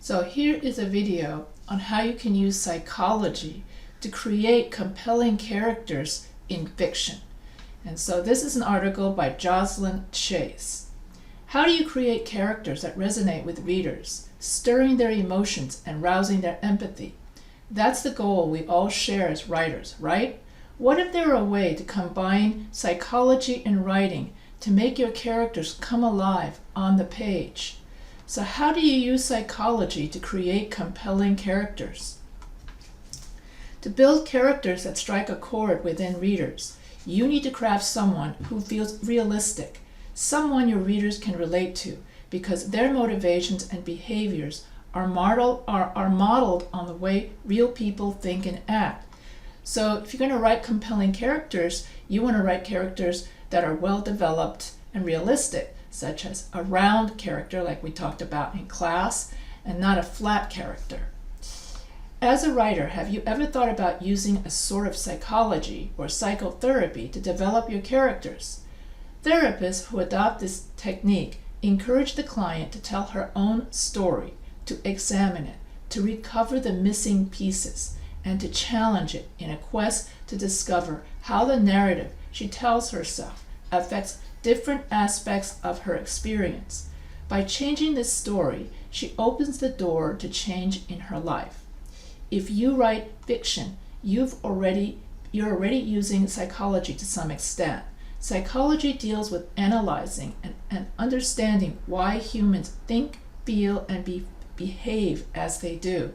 So here is a video on how you can use psychology to create compelling characters in fiction. And so this is an article by Jocelyn Chase. How do you create characters that resonate with readers, stirring their emotions and rousing their empathy? That's the goal we all share as writers, right? What if there were a way to combine psychology and writing to make your characters come alive on the page? So how do you use psychology to create compelling characters? To build characters that strike a chord within readers, you need to craft someone who feels realistic, someone your readers can relate to, because their motivations and behaviors are modeled on the way real people think and act. So if you're going to write compelling characters, you want to write characters that are well developed and realistic, such as a round character like we talked about in class, and not a flat character. As a writer, have you ever thought about using a sort of psychology or psychotherapy to develop your characters? Therapists who adopt this technique encourage the client to tell her own story, to examine it, to recover the missing pieces, and to challenge it in a quest to discover how the narrative she tells herself affects different aspects of her experience. By changing this story, she opens the door to change in her life. If you write fiction, you're already using psychology to some extent. Psychology deals with analyzing and understanding why humans think, feel, and behave as they do.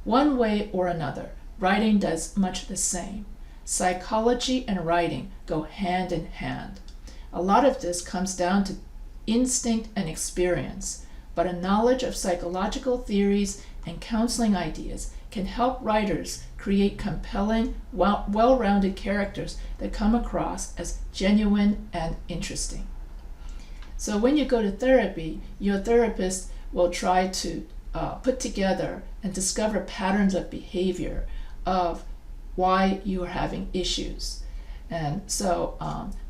One way or another, writing does much the same. Psychology and writing go hand in hand. A lot of this comes down to instinct and experience, but a knowledge of psychological theories and counseling ideas can help writers create compelling, well-rounded characters that come across as genuine and interesting. So when you go to therapy, your therapist will try to put together and discover patterns of behavior of why you are having issues. And so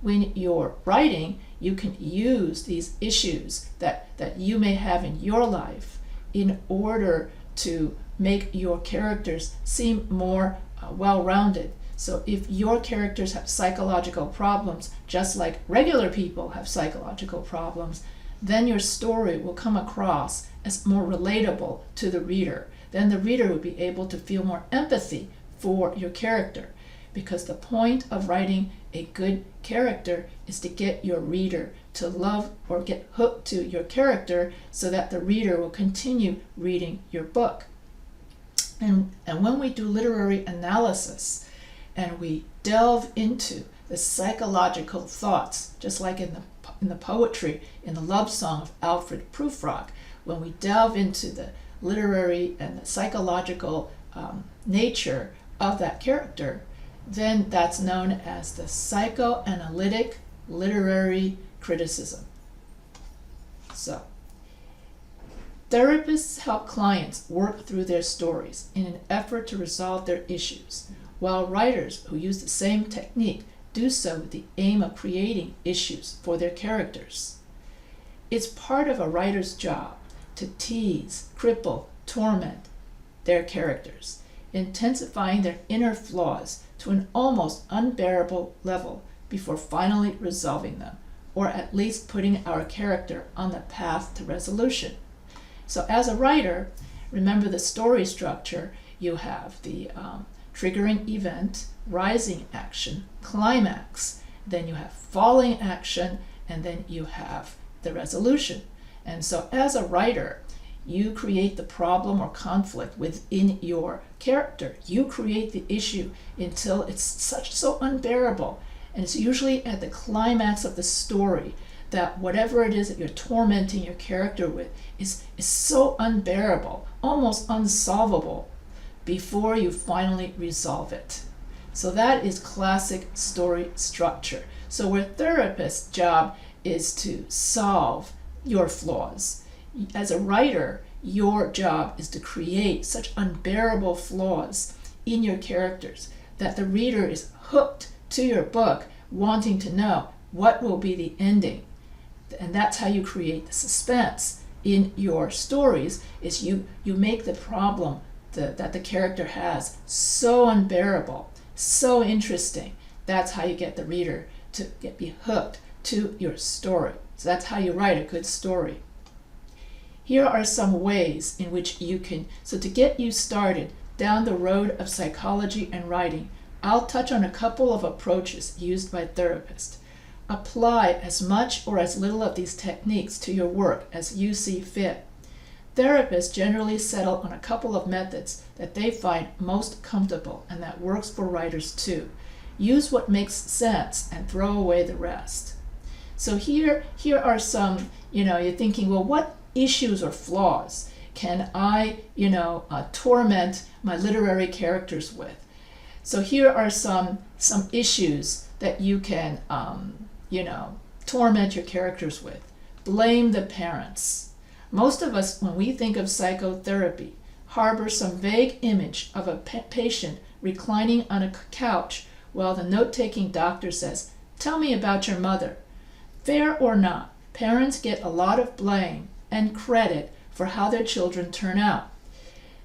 when you're writing, you can use these issues that you may have in your life in order to make your characters seem more well-rounded. So if your characters have psychological problems, just like regular people have psychological problems, then your story will come across as more relatable to the reader. Then the reader will be able to feel more empathy for your character, because the point of writing a good character is to get your reader to love or get hooked to your character so that the reader will continue reading your book. And when we do literary analysis and we delve into the psychological thoughts, just like in the poetry, in the love song of Alfred Prufrock, when we delve into the literary and the psychological nature of that character, then that's known as the psychoanalytic literary criticism. So, therapists help clients work through their stories in an effort to resolve their issues, while writers who use the same technique do so with the aim of creating issues for their characters. It's part of a writer's job to tease, cripple, torment their characters, intensifying their inner flaws to an almost unbearable level before finally resolving them, or at least putting our character on the path to resolution. So as a writer, remember the story structure. You have the triggering event, rising action, climax, then you have falling action, and then you have the resolution. And so as a writer, you create the problem or conflict within your character. You create the issue until it's so unbearable. And it's usually at the climax of the story that whatever it is that you're tormenting your character with is so unbearable, almost unsolvable, before you finally resolve it. So that is classic story structure. So where therapist's job is to solve your flaws, as a writer, your job is to create such unbearable flaws in your characters that the reader is hooked to your book, wanting to know what will be the ending. And that's how you create the suspense in your stories is you make the problem that the character has so unbearable, so interesting. That's how you get the reader to be hooked to your story. So that's how you write a good story. Here are some ways in which you can, so to get you started down the road of psychology and writing, I'll touch on a couple of approaches used by therapists. Apply as much or as little of these techniques to your work as you see fit. Therapists generally settle on a couple of methods that they find most comfortable and that works for writers too. Use what makes sense and throw away the rest. So here are some, you're thinking, well, what issues or flaws can I, torment my literary characters with? So here are some issues that you can, torment your characters with. Blame the parents. Most of us, when we think of psychotherapy, harbor some vague image of a patient reclining on a couch while the note-taking doctor says, "Tell me about your mother." Fair or not, parents get a lot of blame and credit for how their children turn out.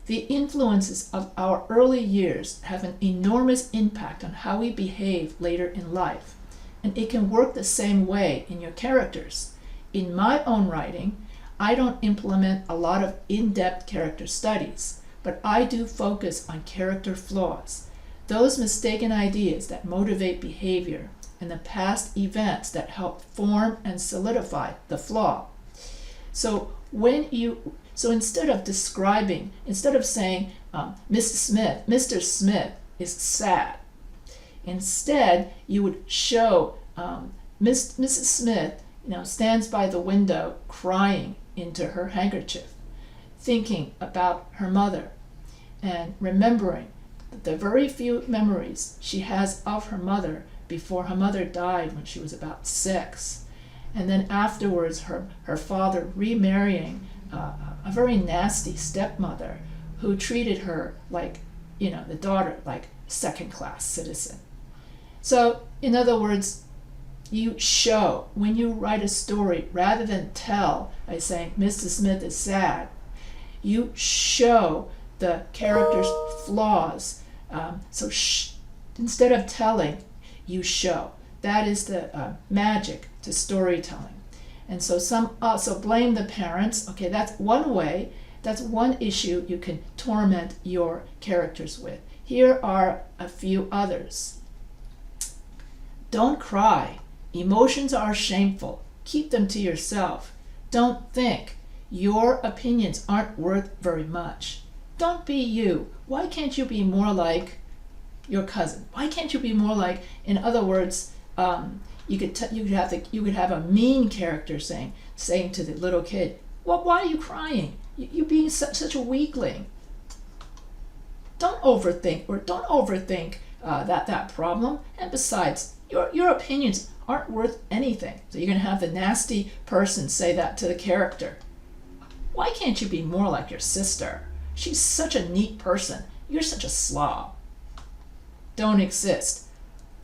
The influences of our early years have an enormous impact on how we behave later in life, and it can work the same way in your characters. In my own writing, I don't implement a lot of in-depth character studies, but I do focus on character flaws, those mistaken ideas that motivate behavior, and the past events that help form and solidify the flaw. So instead of saying, Mr. Smith is sad, instead you would show Mrs. Smith, stands by the window crying into her handkerchief, thinking about her mother and remembering the very few memories she has of her mother before her mother died when she was about 6. And then afterwards her father remarrying a very nasty stepmother who treated her like, the daughter, like second-class citizen. So, in other words, you show, when you write a story, rather than tell by saying, Mr. Smith is sad, you show the character's flaws. Instead of telling, you show. That is the magic to storytelling. And so blame the parents. Okay, that's one way. That's one issue you can torment your characters with. Here are a few others. Don't cry. Emotions are shameful. Keep them to yourself. Don't think. Your opinions aren't worth very much. Don't be you. Why can't you be more like your cousin? Why can't you be more like, in other words, you could have a mean character saying to the little kid, "Well, why are you crying? You being such a weakling." Don't overthink that problem. And besides, your opinions aren't worth anything. So you're going to have the nasty person say that to the character. Why can't you be more like your sister? She's such a neat person. You're such a slob. Don't exist.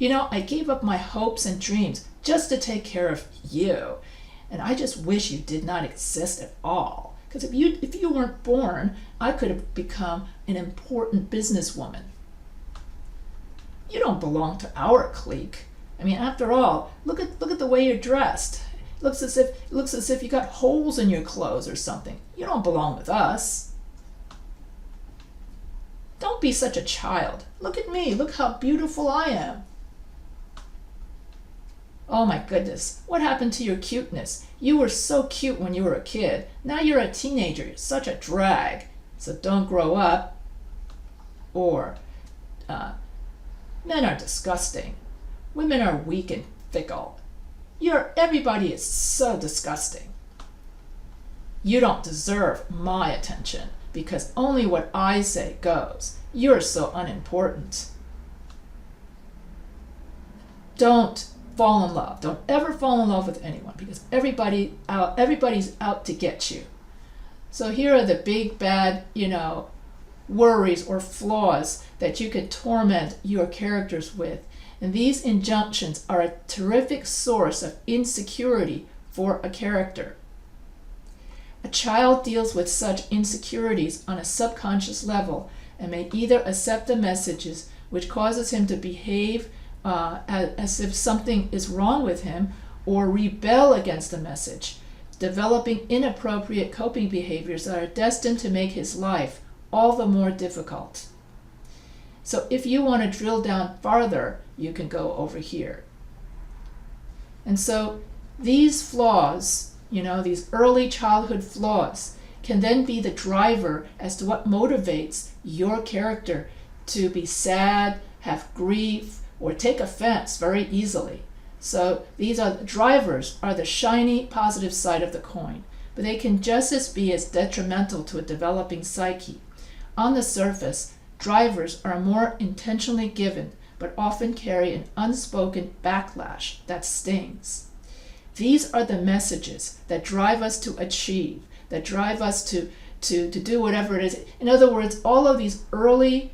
I gave up my hopes and dreams just to take care of you. And I just wish you did not exist at all. Because if you weren't born, I could have become an important businesswoman. You don't belong to our clique. I mean, after all, look at the way you're dressed. It looks as if you got holes in your clothes or something. You don't belong with us. Don't be such a child. Look at me. Look how beautiful I am. Oh my goodness, what happened to your cuteness? You were so cute when you were a kid. Now you're a teenager. You're such a drag. So don't grow up. Or, men are disgusting. Women are weak and fickle. Everybody is so disgusting. You don't deserve my attention because only what I say goes. You're so unimportant. Don't fall in love. Don't ever fall in love with anyone because everybody's out to get you. So here are the big bad, worries or flaws that you could torment your characters with. And these injunctions are a terrific source of insecurity for a character. A child deals with such insecurities on a subconscious level and may either accept the messages, which causes him to behave as if something is wrong with him, or rebel against the message, developing inappropriate coping behaviors that are destined to make his life all the more difficult. So if you want to drill down farther, you can go over here. And so these flaws, these early childhood flaws, can then be the driver as to what motivates your character to be sad, have grief, or take offense very easily. So these are the drivers, are the shiny positive side of the coin, but they can just be as detrimental to a developing psyche. On the surface, drivers are more intentionally given, but often carry an unspoken backlash that stings. These are the messages that drive us to achieve, that drive us to do whatever it is. In other words, all of these early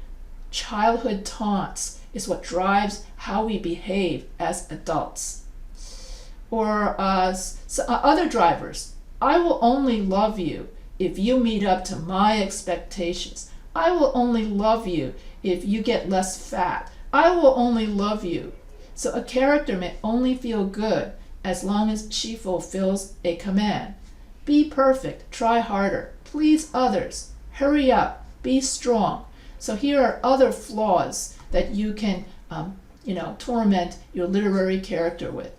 childhood taunts is what drives how we behave as adults. Or other drivers. I will only love you if you meet up to my expectations. I will only love you if you get less fat. I will only love you. So a character may only feel good as long as she fulfills a command. Be perfect, try harder, please others, hurry up, be strong. So here are other flaws that you can torment your literary character with.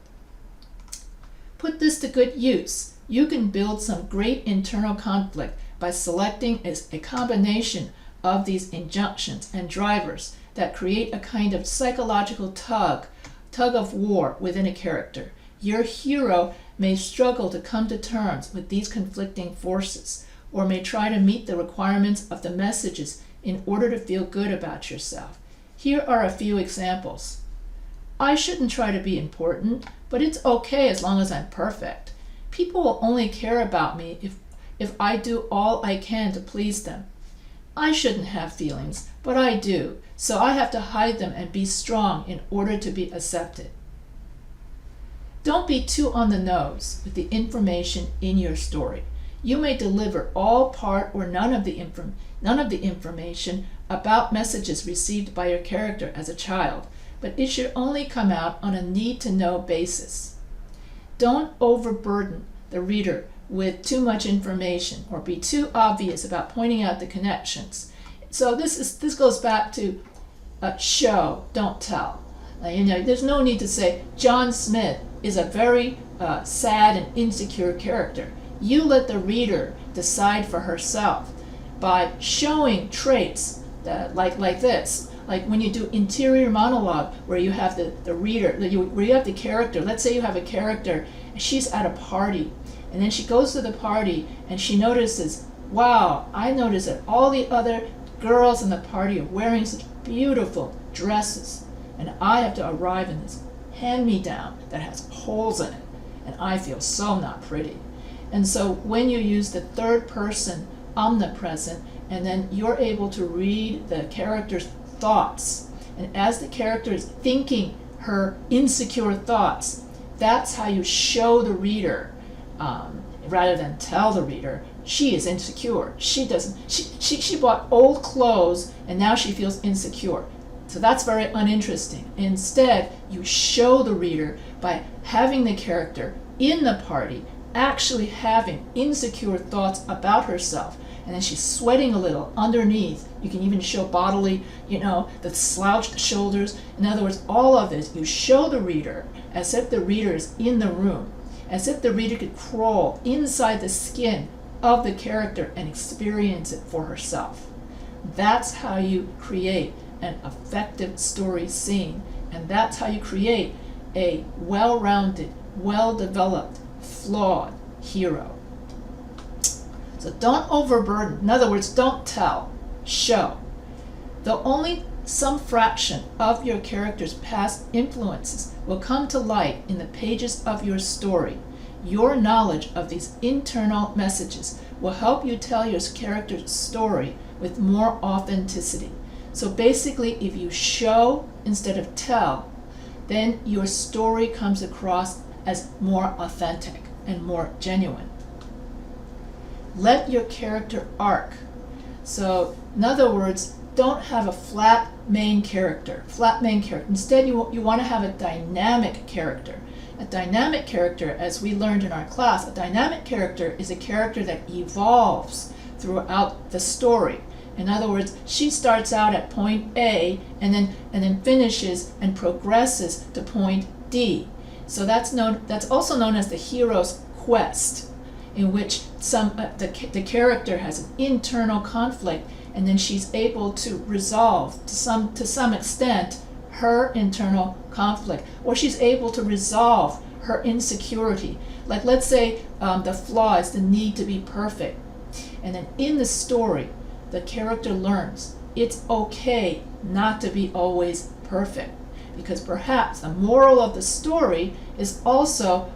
Put this to good use. You can build some great internal conflict by selecting a combination of these injunctions and drivers that create a kind of psychological tug of war within a character. Your hero may struggle to come to terms with these conflicting forces, or may try to meet the requirements of the messages in order to feel good about yourself. Here are a few examples. I shouldn't try to be important, but it's okay as long as I'm perfect. People will only care about me if I do all I can to please them. I shouldn't have feelings, but I do, so I have to hide them and be strong in order to be accepted. Don't be too on the nose with the information in your story. You may deliver all, part, or none of the information about messages received by your character as a child, but it should only come out on a need-to-know basis. Don't overburden the reader with too much information or be too obvious about pointing out the connections. So this goes back to show, don't tell. There's no need to say John Smith is a very sad and insecure character. You let the reader decide for herself by showing traits that, like this. Like when you do interior monologue, where you have the reader, where you have the character. Let's say you have a character and she's at a party, and then she goes to the party and she notices, wow, I notice that all the other girls in the party are wearing such beautiful dresses, and I have to arrive in this hand-me-down that has holes in it, and I feel so not pretty. And so when you use the third person omnipresent, and then you're able to read the character's thoughts, and as the character is thinking her insecure thoughts, that's how you show the reader, rather than tell the reader she is insecure. She bought old clothes and now she feels insecure. So that's very uninteresting. Instead, you show the reader by having the character in the party actually having insecure thoughts about herself, and then she's sweating a little underneath. You can even show bodily, the slouched shoulders. In other words, all of this, you show the reader as if the reader is in the room, as if the reader could crawl inside the skin of the character and experience it for herself. That's how you create an effective story scene, and that's how you create a well-rounded, well-developed, flawed hero. So don't overburden. In other words, don't tell, show. Though only some fraction of your character's past influences will come to light in the pages of your story, your knowledge of these internal messages will help you tell your character's story with more authenticity. So basically, if you show instead of tell, then your story comes across as more authentic and more genuine. let your character arc. So, in other words, don't have a flat main character. Instead, you want to have a dynamic character. A dynamic character, as we learned in our class, a dynamic character is a character that evolves throughout the story. In other words, she starts out at point A and then finishes and progresses to point D. So that's also known as the hero's quest, in which the character has an internal conflict, and then she's able to resolve to some extent her internal conflict, or she's able to resolve her insecurity. Like, let's say the flaw is the need to be perfect, and then in the story the character learns it's okay not to be always perfect, because perhaps the moral of the story is also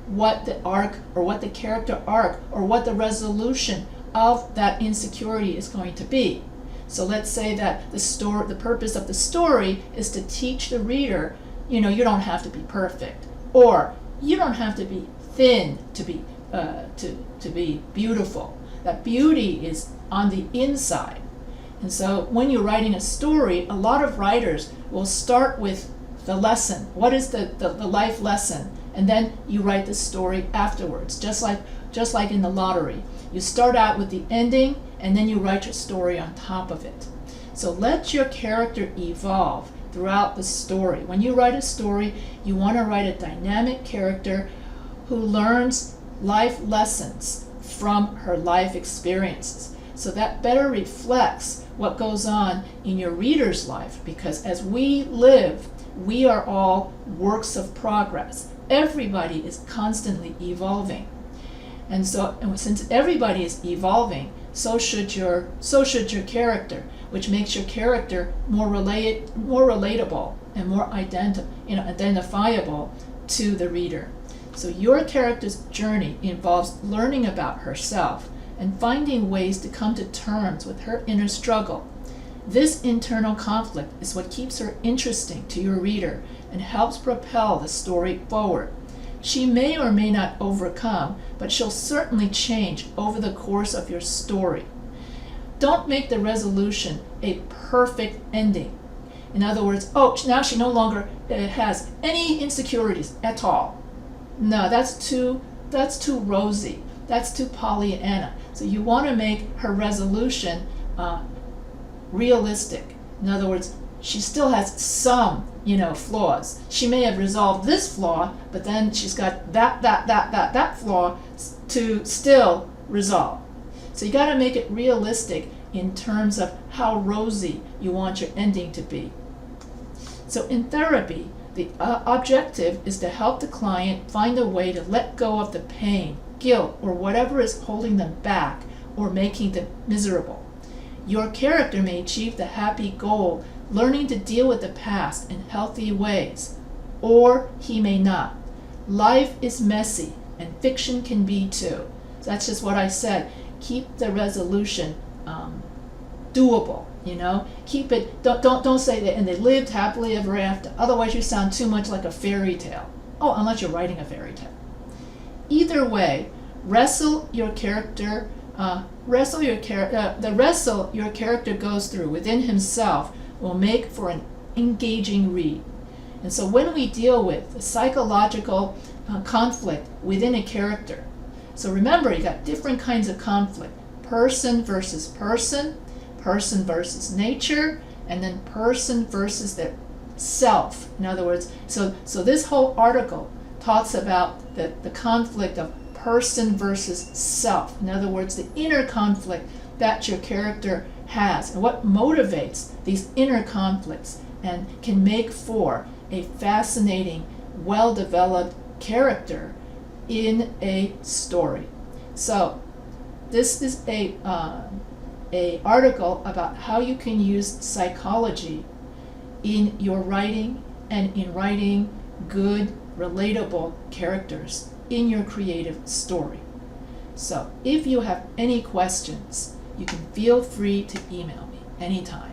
what the arc, or what the character arc, or what the resolution of that insecurity is going to be. So let's say that the purpose of the story is to teach the reader, you don't have to be perfect, or you don't have to be thin to be beautiful. That beauty is on the inside. And so when you're writing a story, a lot of writers will start with the lesson. What is the life lesson? And then you write the story afterwards, just like in the lottery. You start out with the ending, and then you write your story on top of it. So let your character evolve throughout the story. When you write a story, you want to write a dynamic character who learns life lessons from her life experiences. So that better reflects what goes on in your reader's life, because as we live, we are all works of progress. Everybody is constantly evolving. And since everybody is evolving, so should your character, which makes your character more relatable and more identifiable to the reader. So your character's journey involves learning about herself and finding ways to come to terms with her inner struggle. This internal conflict is what keeps her interesting to your reader and helps propel the story forward. She may or may not overcome, but she'll certainly change over the course of your story. Don't make the resolution a perfect ending. In other words, now she no longer has any insecurities at all. No, that's too rosy. That's too Pollyanna. So you want to make her resolution realistic. In other words, she still has some, flaws. She may have resolved this flaw, but then she's got that flaw to still resolve. So you got to make it realistic in terms of how rosy you want your ending to be. So in therapy, the objective is to help the client find a way to let go of the pain, guilt, or whatever is holding them back or making them miserable. Your character may achieve the happy goal, learning to deal with the past in healthy ways, or he may not. Life is messy, and fiction can be too. So that's just what I said. Keep the resolution doable. Keep it. Don't say that. And they lived happily ever after. Otherwise, you sound too much like a fairy tale. Unless you're writing a fairy tale. Either way, wrestle your character goes through within himself will make for an engaging read. And so when we deal with the psychological conflict within a character, so remember, you got different kinds of conflict: person versus person, person versus nature, and then person versus their self. In other words, so this whole article talks about the conflict of person versus self. In other words, the inner conflict that your character has and what motivates these inner conflicts and can make for a fascinating, well-developed character in a story. So this is a article about how you can use psychology in your writing and in writing good, relatable characters in your creative story. So if you have any questions, you can feel free to email me anytime.